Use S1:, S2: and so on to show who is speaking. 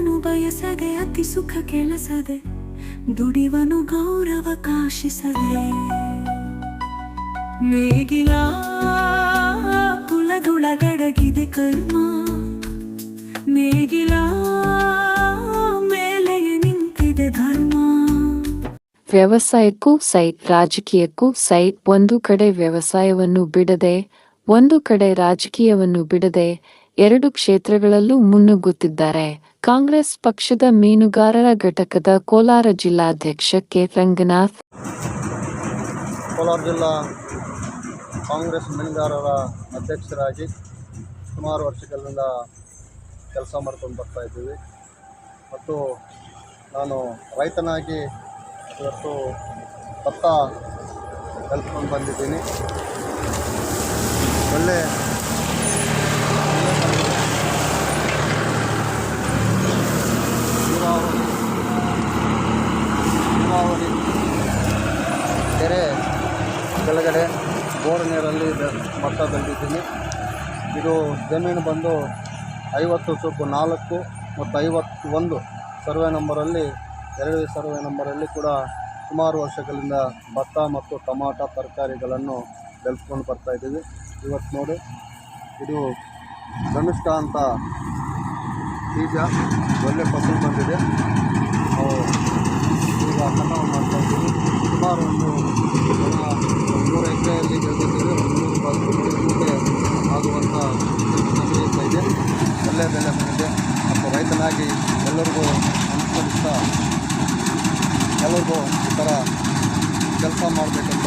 S1: ದುಡ್ಡನು ಬಯಸದೆ ಅತಿ ಸುಖ ಕೆಲಸದೆ ದುಡಿವನು ಗೌರವ ಕಾಶಿಸದೆ ನೇಗಿಲ ಕುಲದೊಳಗಡಗಿದೆ ಕರ್ಮ ನೇಗಿಲ ಮೇಲೆ ನಿಂತಿದೆ ಧರ್ಮ.
S2: ವ್ಯವಸಾಯಕ್ಕೂ ಸೈಟ್, ರಾಜಕೀಯಕ್ಕೂ ಸೈಟ್. ಒಂದು ಕಡೆ ವ್ಯವಸಾಯವನ್ನು ಬಿಡದೆ, ಒಂದು ಕಡೆ ರಾಜಕೀಯವನ್ನು ಬಿಡದೆ ಎರಡು ಕ್ಷೇತ್ರಗಳಲ್ಲೂ ಮುನ್ನುಗ್ಗುತ್ತಿದ್ದಾರೆ ಕಾಂಗ್ರೆಸ್ ಪಕ್ಷದ ಮೀನುಗಾರರ ಘಟಕದ ಕೋಲಾರ ಜಿಲ್ಲಾಧ್ಯಕ್ಷ ಕೆ. ರಂಗನಾಥ್.
S3: ಕೋಲಾರ ಜಿಲ್ಲಾ ಕಾಂಗ್ರೆಸ್ ಮೀನುಗಾರರ ಅಧ್ಯಕ್ಷರಾಗಿ ಸುಮಾರು ವರ್ಷಗಳಿಂದ ಕೆಲಸ ಮಾಡ್ಕೊಂಡು ಬರ್ತಾ ಇದ್ದೀವಿ ಮತ್ತು ನಾನು ರೈತನಾಗಿ ಇವತ್ತು ಭತ್ತ ಕಲ್ತ್ಕೊಂಡು ಬಂದಿದ್ದೀನಿ. ಒಳ್ಳೆ ನೀರಾವರಿ ಕೆರೆ ಕೆಳಗಡೆ ಬೋರ್ ನೀರಲ್ಲಿ ಭತ್ತ ಬೆಳೆದಿದ್ದೀನಿ. ಇದು ಜಮೀನು ಬಂದು 50/4 ಮತ್ತು 51 ಸರ್ವೆ ನಂಬರಲ್ಲಿ 2 ಸರ್ವೆ ನಂಬರಲ್ಲಿ ಕೂಡ ಸುಮಾರು ವರ್ಷಗಳಿಂದ ಭತ್ತ ಮತ್ತು ಟೊಮಾಟೊ ತರಕಾರಿಗಳನ್ನು ಬೆಳೆಸ್ಕೊಂಡು ಬರ್ತಾಯಿದ್ದೀವಿ. ಇವತ್ತು ನೋಡಿ ಇದು ಧನುಷ್ಕ ಅಂತ ಬೀಜ ಒಳ್ಳೆ ಫಸಲು ಬಂದಿದೆ. ನಾವು ಈಗ ಕಟಾವು ಮಾಡ್ತಾಯಿದ್ದೀವಿ. ಸುಮಾರು ಒಂದು 3 ಎಕರೆಯಲ್ಲಿ ಬೆಳೆದಿದ್ದೀವಿ. 100 ಮೂಟೆ ಆಗುವಂಥ ನಡೆಯುತ್ತಾ ಇದೆ. ಒಳ್ಳೆಯ ಬೆಲೆ ಬಂದಿದೆ ಮತ್ತು ರೈತನಾಗಿ ಎಲ್ಲರಿಗೂ ಅನುಸರಿಸ್ತಾ ಎಲ್ಲರಿಗೂ ಈ ಥರ ಕೆಲಸ ಮಾಡಬೇಕಂತ